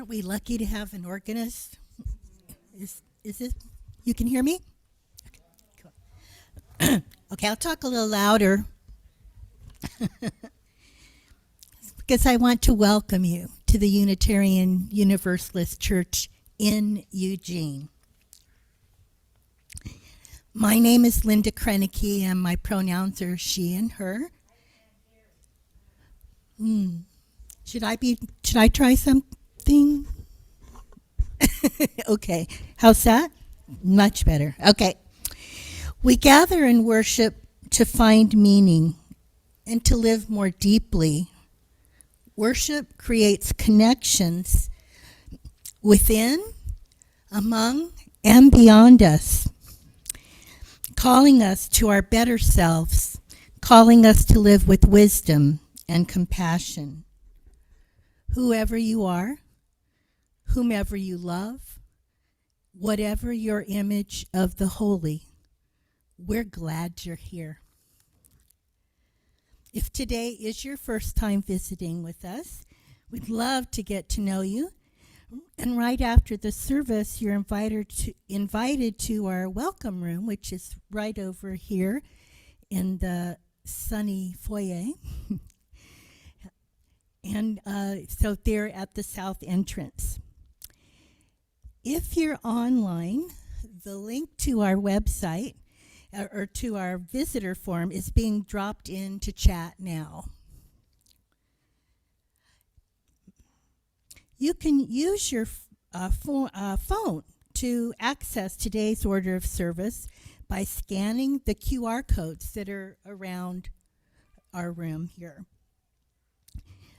Aren't we lucky to have an organist? Is this, you can hear me? Okay, cool. Okay, I'll talk a little louder because I want to welcome you to the Unitarian Universalist Church in Eugene. My name is Linda Krenicke, and my pronouns are she and her. Should I try something? Okay, how's that? Much better. Okay. We gather and worship to find meaning and to live more deeply. Worship creates connections within, among, and beyond us, calling us to our better selves, calling us to live with wisdom and compassion. Whoever you are, whomever you love, whatever your image of the holy, we're glad you're here. If today is your first time visiting with us, we'd love to get to know you. And right after the service, you're invited to our welcome room, which is right over here in the sunny foyer. And so they're at the south entrance. If you're online, the link to our website or to our visitor form is being dropped into chat now. You can use your phone to access today's order of service by scanning the QR codes that are around our room here.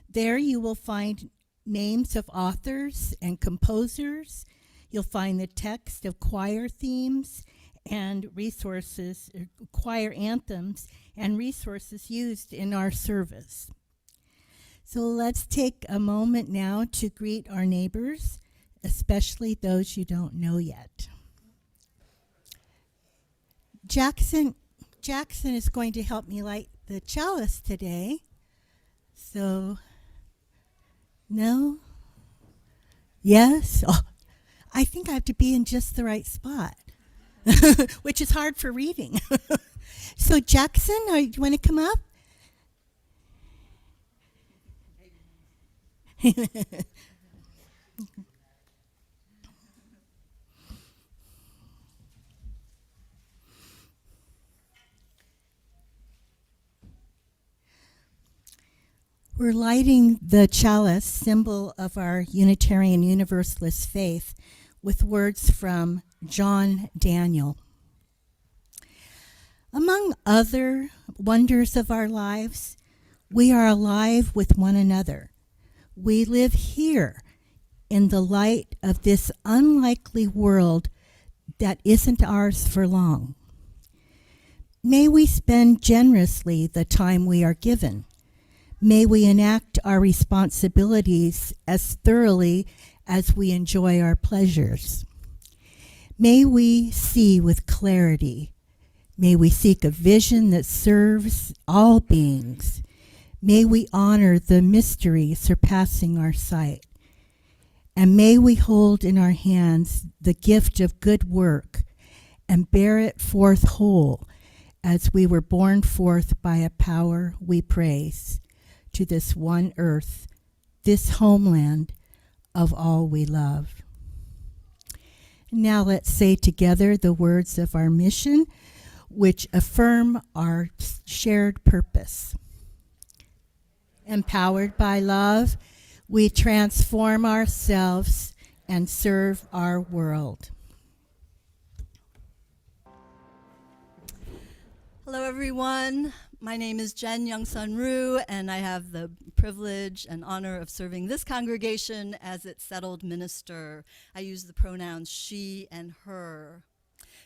There you will find names of authors and composers. You'll find the text of choir themes and resources, choir anthems and resources used in our service. So let's take a moment now to greet our neighbors, especially those you don't know yet. Jackson is going to help me light the chalice today. So, no? Yes? Oh, I think I have to be in just the right spot, which is hard for reading. So Jackson, do you want to come up? We're lighting the chalice, symbol of our Unitarian Universalist faith, with words from John Daniel. Among other wonders of our lives, we are alive with one another. We live here in the light of this unlikely world that isn't ours for long. May we spend generously the time we are given. May we enact our responsibilities as thoroughly as we enjoy our pleasures. May we see with clarity. May we seek a vision that serves all beings. May we honor the mystery surpassing our sight. And may we hold in our hands the gift of good work and bear it forth whole as we were borne forth by a power we praise to this one earth, this homeland of all we love. Now let's say together the words of our mission, which affirm our shared purpose. Empowered by love, we transform ourselves and serve our world. Hello, everyone. My name is Youngsun, and I have the privilege and honor of serving this congregation as its settled minister. I use the pronouns she and her.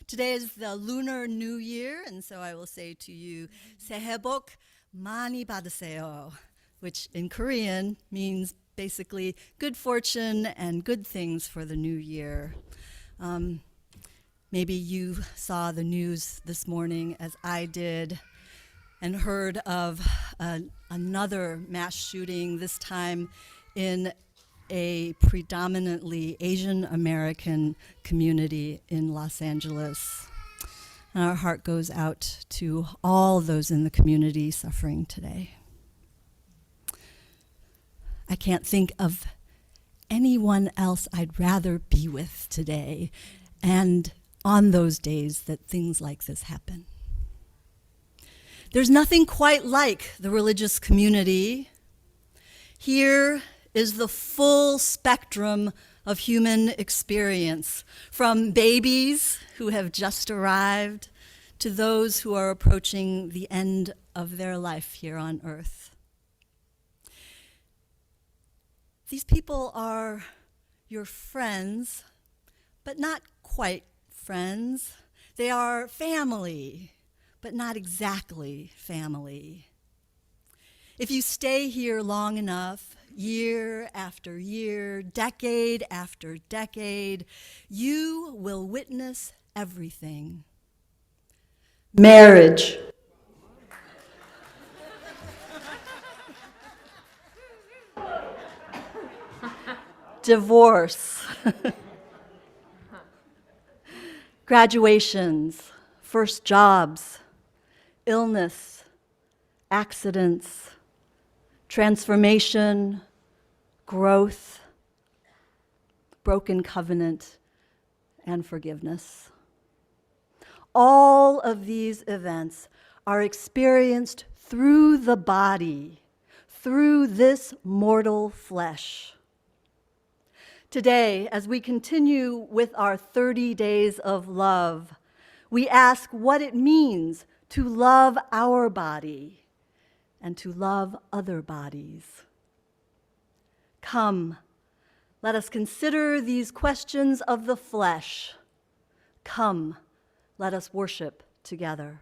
Today is the Lunar New Year, and so I will say to you, 새해 복 많이 받으세요, which in Korean means basically good fortune and good things for the new year. Maybe you saw the news this morning, as I did, and heard of another mass shooting, this time in a predominantly Asian American community in Los Angeles. And our heart goes out to all those in the community suffering today. I can't think of anyone else I'd rather be with today, and on those days that things like this happen. There's nothing quite like the religious community. Here is the full spectrum of human experience, from babies who have just arrived to those who are approaching the end of their life here on earth. These people are your friends, but not quite friends. They are family, but not exactly family. If you stay here long enough, year after year, decade after decade, you will witness everything. Marriage. Divorce. Graduations, first jobs, illness, accidents, transformation, growth, broken covenant, and forgiveness. All of these events are experienced through the body, through this mortal flesh. Today, as we continue with our 30 days of love, we ask what it means to love our body and to love other bodies. Come, let us consider these questions of the flesh. Come, let us worship together.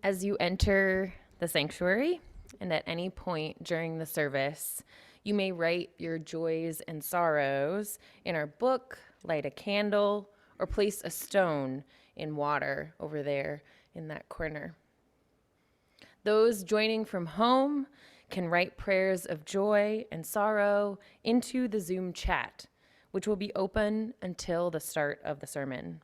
As you enter the sanctuary, and at any point during the service, you may write your joys and sorrows in our book, light a candle, or place a stone in water over there in that corner. Those joining from home can write prayers of joy and sorrow into the Zoom chat, which will be open until the start of the sermon.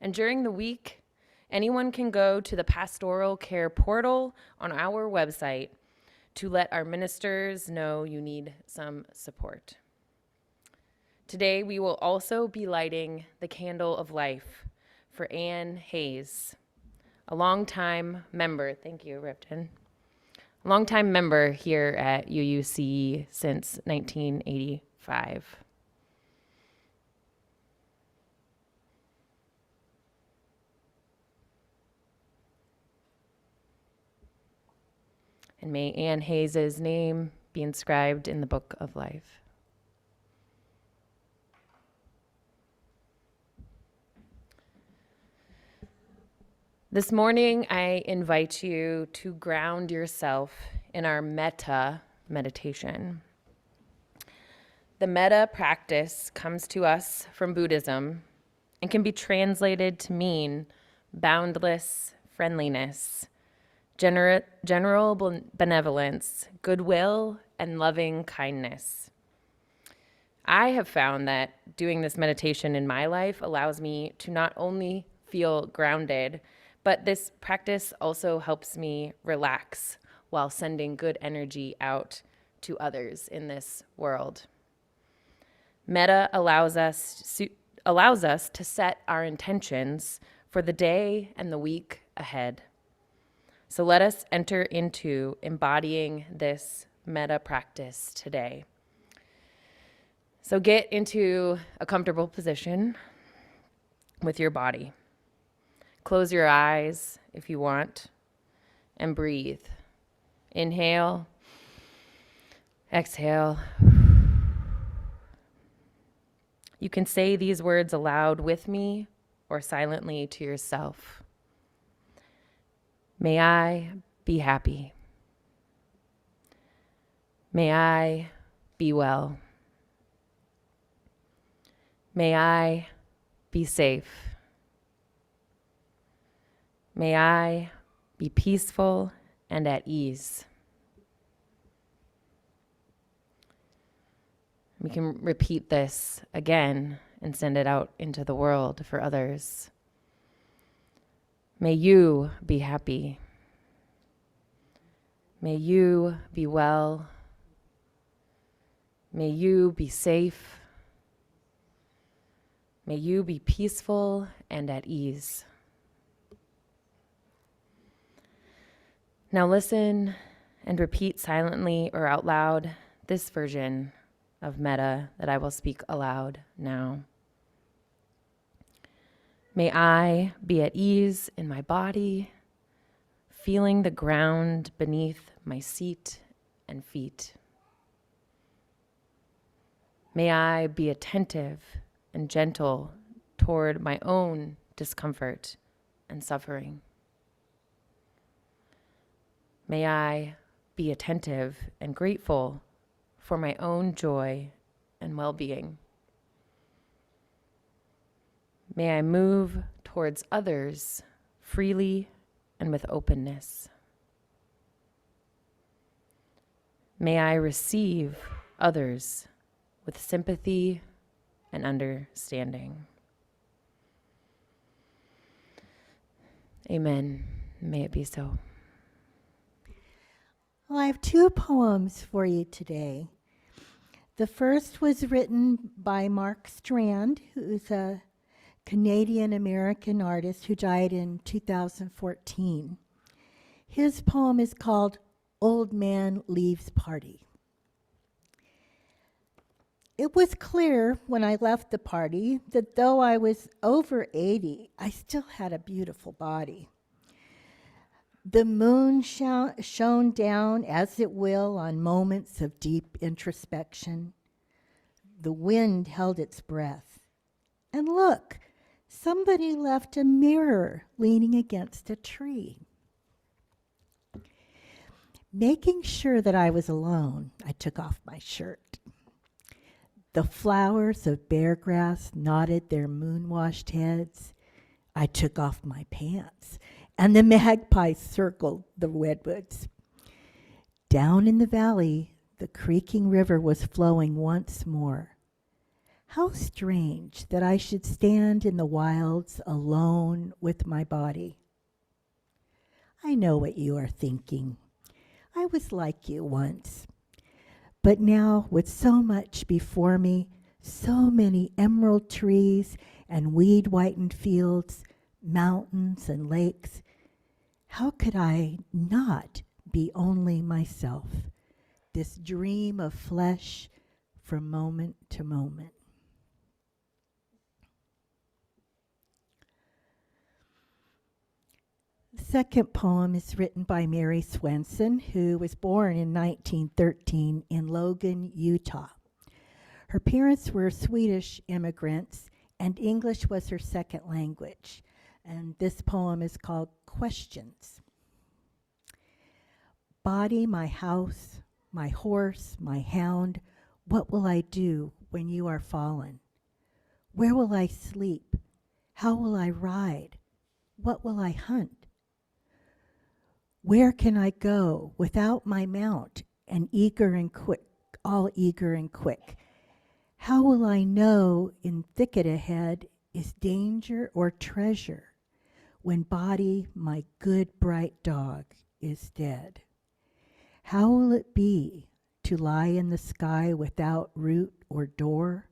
And during the week, anyone can go to the pastoral care portal on our website to let our ministers know you need some support. Today, we will also be lighting the candle of life for Ann Hayes, a longtime member, thank you, Ripton, a longtime member here at UUCE since 1985. And may Ann Hayes' name be inscribed in the book of life. This morning, I invite you to ground yourself in our metta meditation. The metta practice comes to us from Buddhism and can be translated to mean boundless friendliness, general benevolence, goodwill, and loving kindness. I have found that doing this meditation in my life allows me to not only feel grounded, but this practice also helps me relax while sending good energy out to others in this world. Metta allows us to set our intentions for the day and the week ahead. So let us enter into embodying this metta practice today. So get into a comfortable position with your body. Close your eyes if you want, and breathe. Inhale, exhale. You can say these words aloud with me or silently to yourself. May I be happy. May I be well. May I be safe. May I be peaceful and at ease. We can repeat this again and send it out into the world for others. May you be happy. May you be well. May you be safe. May you be peaceful and at ease. Now listen and repeat silently or out loud this version of metta that I will speak aloud now. May I be at ease in my body, feeling the ground beneath my seat and feet. May I be attentive and gentle toward my own discomfort and suffering. May I be attentive and grateful for my own joy and well-being. May I move towards others freely and with openness. May I receive others with sympathy and understanding. Amen. May it be so. Well, I have two poems for you today. The first was written by Mark Strand, who's a Canadian-American artist who died in 2014. His poem is called Old Man Leaves Party. It was clear when I left the party that though I was over 80, I still had a beautiful body. The moon shone down as it will on moments of deep introspection. The wind held its breath. And look, somebody left a mirror leaning against a tree. Making sure that I was alone, I took off my shirt. The flowers of bear grass nodded their moon-washed heads. I took off my pants, and the magpies circled the redwoods. Down in the valley, the creaking river was flowing once more. How strange that I should stand in the wilds alone with my body. I know what you are thinking. I was like you once. But now, with so much before me, so many emerald trees and weed-whitened fields, mountains and lakes, how could I not be only myself, this dream of flesh from moment to moment? The second poem is written by Mary Swenson, who was born in 1913 in Logan, Utah. Her parents were Swedish immigrants, and English was her second language. And this poem is called Questions. Body, my house, my horse, my hound, what will I do when you are fallen? Where will I sleep? How will I ride? What will I hunt? Where can I go without my mount and all eager and quick? How will I know in thicket ahead is danger or treasure when body, my good bright dog, is dead? How will it be to lie in the sky without roof or door,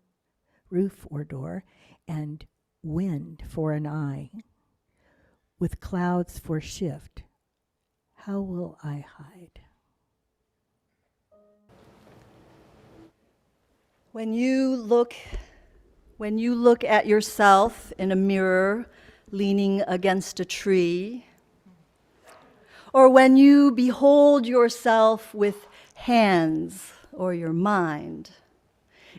and wind for an eye, with clouds for shift? How will I hide? When you look at yourself in a mirror leaning against a tree, or when you behold yourself with hands or your mind,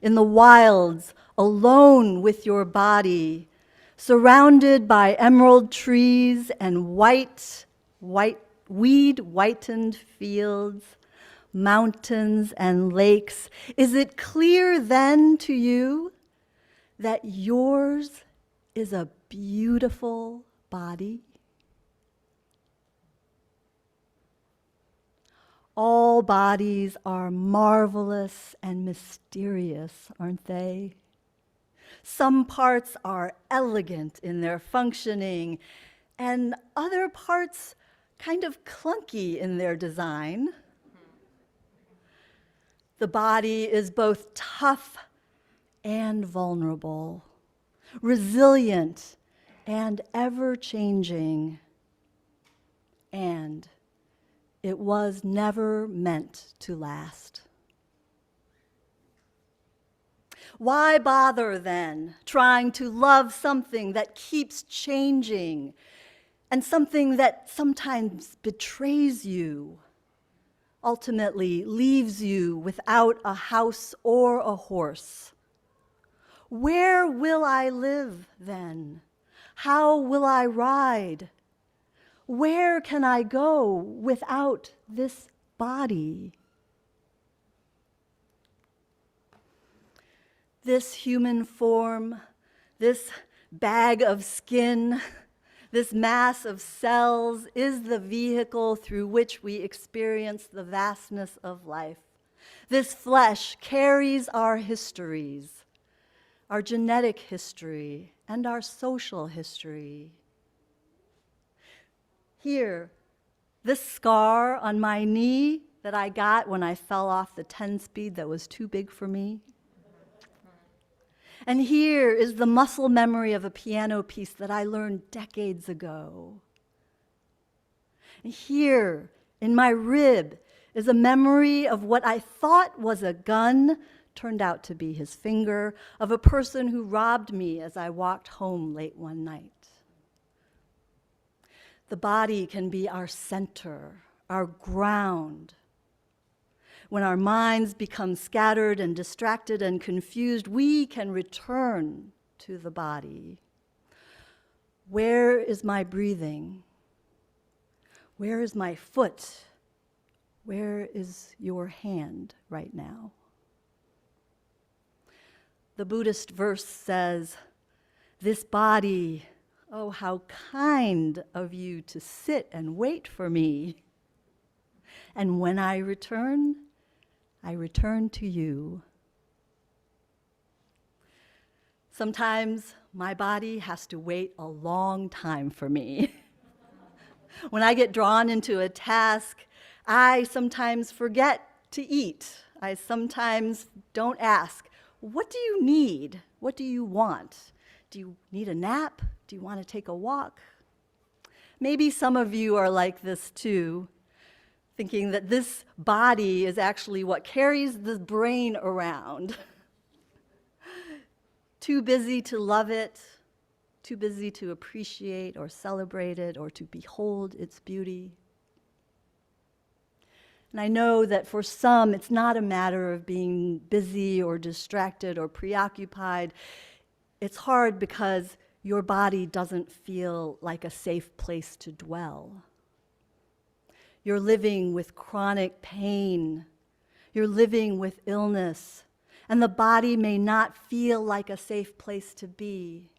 in the wilds, alone with your body, surrounded by emerald trees and weed-whitened fields, mountains and lakes, is it clear then to you that yours is a beautiful body? All All bodies are marvelous and mysterious, aren't they? Some parts are elegant in their functioning, and other parts kind of clunky in their design. The body is both tough and vulnerable, resilient and ever-changing, and it was never meant to last. Why bother then trying to love something that keeps changing and something that sometimes betrays you, ultimately leaves you without a house or a horse? Where will I live then? How will I ride? Where can I go without this body? This human form, this bag of skin, this mass of cells is the vehicle through which we experience the vastness of life. This flesh carries our histories, our genetic history, and our social history. Here, this scar on my knee that I got when I fell off the 10-speed that was too big for me. And here is the muscle memory of a piano piece that I learned decades ago. And here, in my rib, is a memory of what I thought was a gun, turned out to be his finger, of a person who robbed me as I walked home late one night. The body can be our center, our ground. When our minds become scattered and distracted and confused, we can return to the body. Where is my breathing? Where is my foot? Where is your hand right now? The Buddhist verse says, "This body, oh, how kind of you to sit and wait for me. And when I return to you." Sometimes my body has to wait a long time for me. When I get drawn into a task, I sometimes forget to eat. I sometimes don't ask, what do you need? What do you want? Do you need a nap? Do you want to take a walk? Maybe some of you are like this too, thinking that this body is actually what carries the brain around. Too busy to love it, too busy to appreciate or celebrate it or to behold its beauty. And I know that for some, it's not a matter of being busy or distracted or preoccupied. It's hard because your body doesn't feel like a safe place to dwell. You're living with chronic pain. You're living with illness. And the body may not feel like a safe place to be.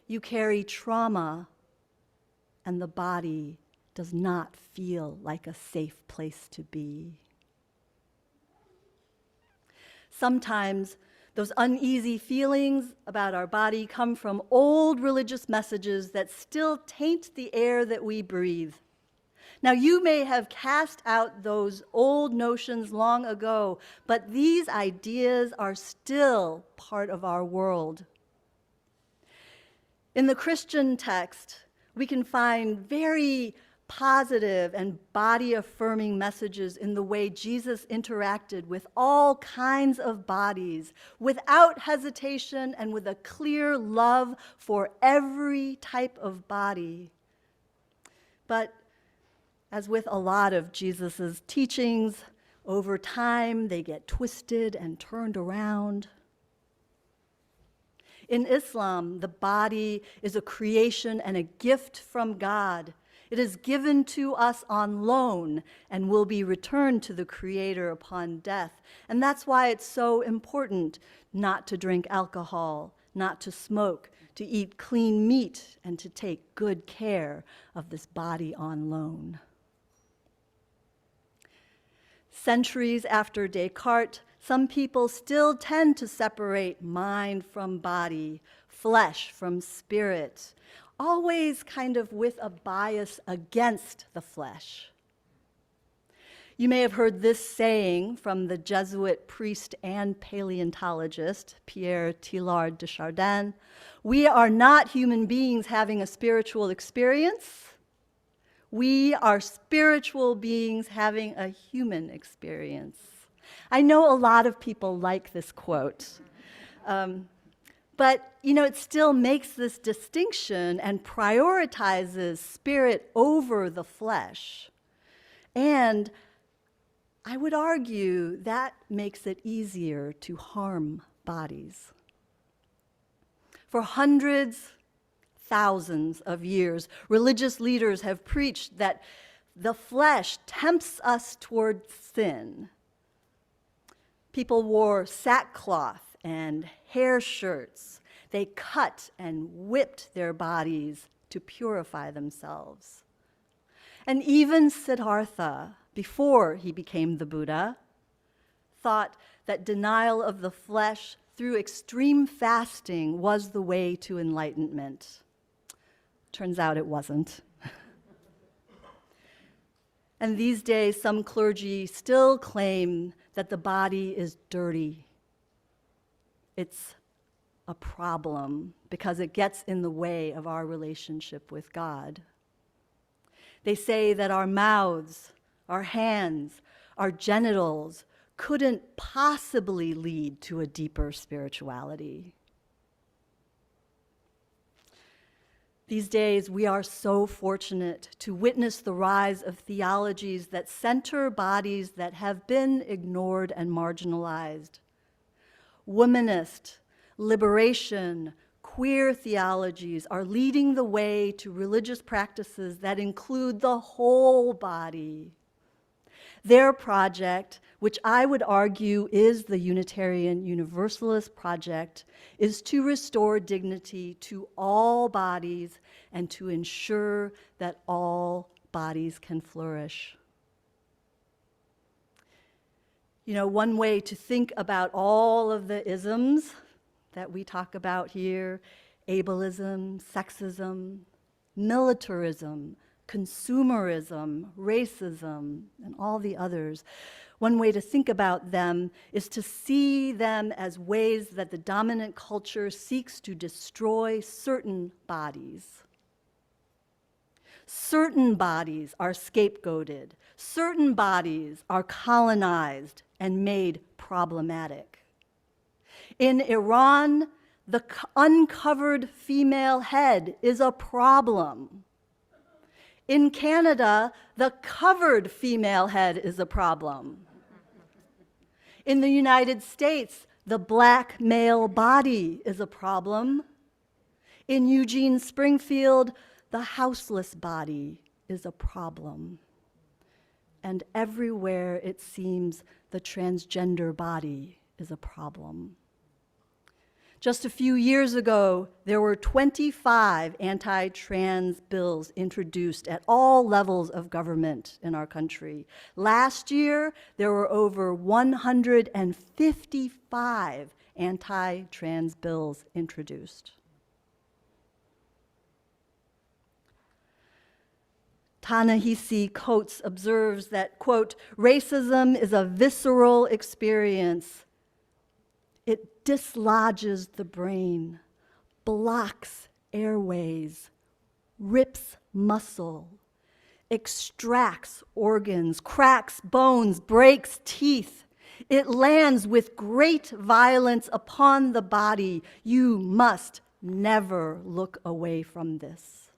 You carry trauma, and the body does not feel like a safe place to be. Sometimes those uneasy feelings about our body come from old religious messages that still taint the air that we breathe. Now, you may have cast out those old notions long ago, but these ideas are still part of our world. In the Christian text, we can find very positive and body-affirming messages in the way Jesus interacted with all kinds of bodies, without hesitation and with a clear love for every type of body. But as with a lot of Jesus's teachings, over time they get twisted and turned around. In Islam, the body is a creation and a gift from God. It is given to us on loan and will be returned to the Creator upon death. And that's why it's so important not to drink alcohol, not to smoke, to eat clean meat, and to take good care of this body on loan. Centuries after Descartes, some people still tend to separate mind from body, flesh from spirit, always kind of with a bias against the flesh. You may have heard this saying from the Jesuit priest and paleontologist, Pierre Teilhard de Chardin: "We are not human beings having a spiritual experience. We are spiritual beings having a human experience." I know a lot of people like this quote. But, it still makes this distinction and prioritizes spirit over the flesh. And I would argue that makes it easier to harm bodies. For hundreds, thousands of years, religious leaders have preached that the flesh tempts us toward sin. People wore sackcloth and hair shirts. They cut and whipped their bodies to purify themselves. And even Siddhartha, before he became the Buddha, thought that denial of the flesh through extreme fasting was the way to enlightenment. Turns out it wasn't. And these days, some clergy still claim that the body is dirty. It's a problem because it gets in the way of our relationship with God. They say that our mouths, our hands, our genitals couldn't possibly lead to a deeper spirituality. These days, we are so fortunate to witness the rise of theologies that center bodies that have been ignored and marginalized. Womanist, liberation, queer theologies are leading the way to religious practices that include the whole body. Their project, which I would argue is the Unitarian Universalist project, is to restore dignity to all bodies and to ensure that all bodies can flourish. One way to think about all of the isms that we talk about here, ableism, sexism, militarism, consumerism, racism, and all the others, one way to think about them is to see them as ways that the dominant culture seeks to destroy certain bodies. Certain bodies are scapegoated. Certain bodies are colonized and made problematic. In Iran, the uncovered female head is a problem. In Canada, the covered female head is a problem. In the United States, the black male body is a problem. In Eugene, Springfield, the houseless body is a problem. And everywhere, it seems, the transgender body is a problem. Just a few years ago, there were 25 anti-trans bills introduced at all levels of government in our country. Last year, there were over 155 anti-trans bills introduced. Ta-Nehisi Coates observes that, quote, "Racism is a visceral experience. It dislodges the brain, blocks airways, rips muscle, extracts organs, cracks bones, breaks teeth. It lands with great violence upon the body. You must never look away from this."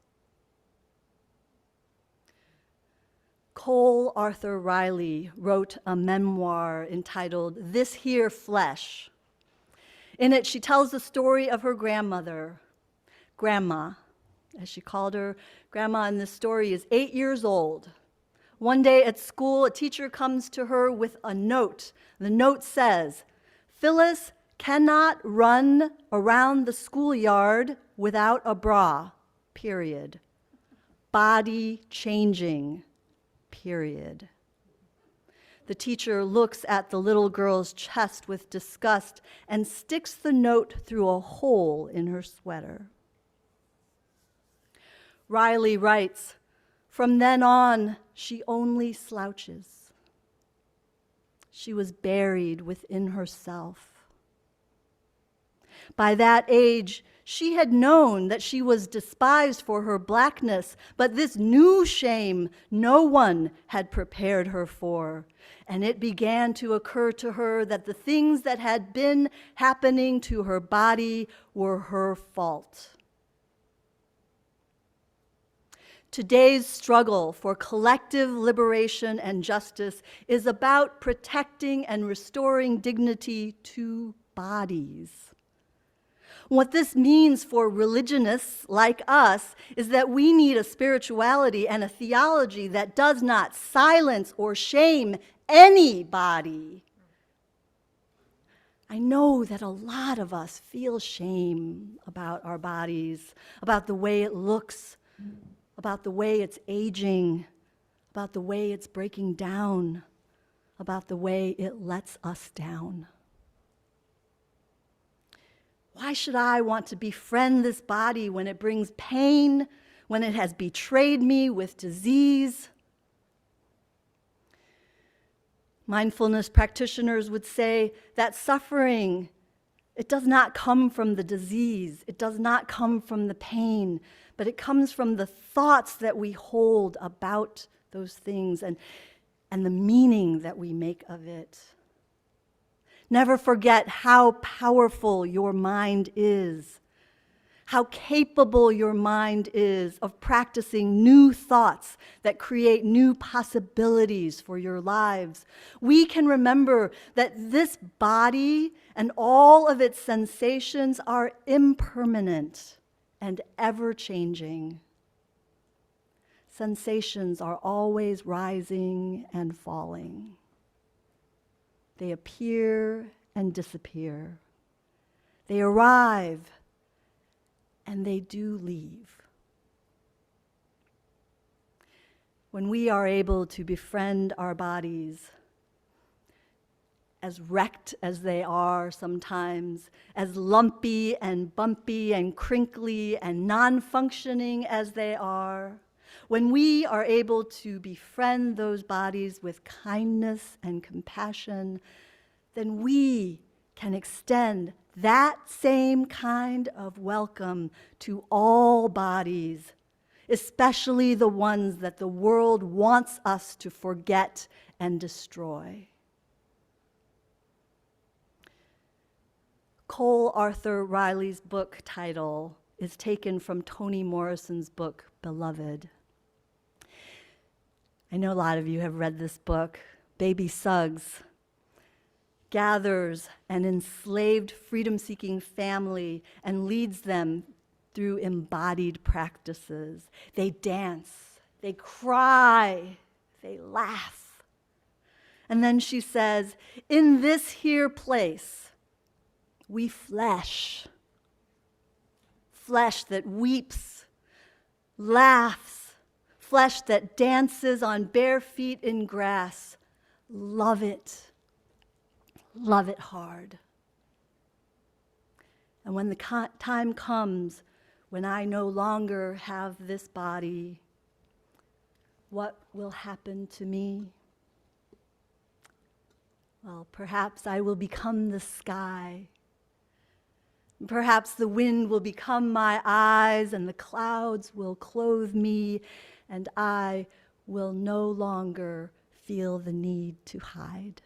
Cole Arthur Riley wrote a memoir entitled "This Here Flesh." In it, she tells the story of her grandmother, Grandma, as she called her. Grandma in this story is 8 years old. One day at school, a teacher comes to her with a note. The note says, "Phyllis cannot run around the schoolyard without a bra, period. Body changing, period." The teacher looks at the little girl's chest with disgust and sticks the note through a hole in her sweater. Riley writes, "From then on, she only slouches. She was buried within herself. By that age, she had known that she was despised for her blackness, but this new shame no one had prepared her for, and it began to occur to her that the things that had been happening to her body were her fault." Today's struggle for collective liberation and justice is about protecting and restoring dignity to bodies. What this means for religionists like us is that we need a spirituality and a theology that does not silence or shame any body. I know that a lot of us feel shame about our bodies, about the way it looks, about the way it's aging, about the way it's breaking down, about the way it lets us down. Why should I want to befriend this body when it brings pain, when it has betrayed me with disease? Mindfulness practitioners would say that suffering, it does not come from the disease, it does not come from the pain, but it comes from the thoughts that we hold about those things and the meaning that we make of it. Never forget how powerful your mind is, how capable your mind is of practicing new thoughts that create new possibilities for your lives. We can remember that this body and all of its sensations are impermanent and ever-changing. Sensations are always rising and falling. They appear and disappear. They arrive and they do leave. When we are able to befriend our bodies, as wrecked as they are sometimes, as lumpy and bumpy and crinkly and non-functioning as they are, when we are able to befriend those bodies with kindness and compassion, then we can extend that same kind of welcome to all bodies, especially the ones that the world wants us to forget and destroy. Cole Arthur Riley's book title is taken from Toni Morrison's book, Beloved. I know a lot of you have read this book. Baby Suggs gathers an enslaved freedom-seeking family and leads them through embodied practices. They dance, they cry, they laugh. And then she says, "In this here place, we flesh that weeps, laughs, flesh that dances on bare feet in grass. Love it hard. And when the time comes when I no longer have this body, what will happen to me? Well, perhaps I will become the sky. Perhaps the wind will become my eyes and the clouds will clothe me, and I will no longer feel the need to hide.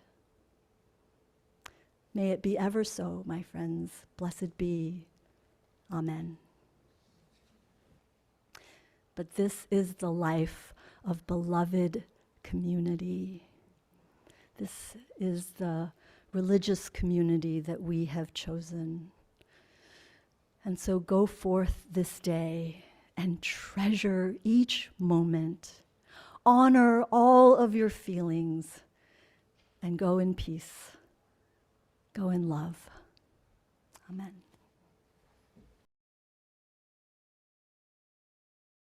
May it be ever so, my friends. Blessed be. Amen. But this is the life of beloved community. This is the religious community that we have chosen. And so go forth this day and treasure each moment. Honor all of your feelings and go in peace. Go in love. Amen.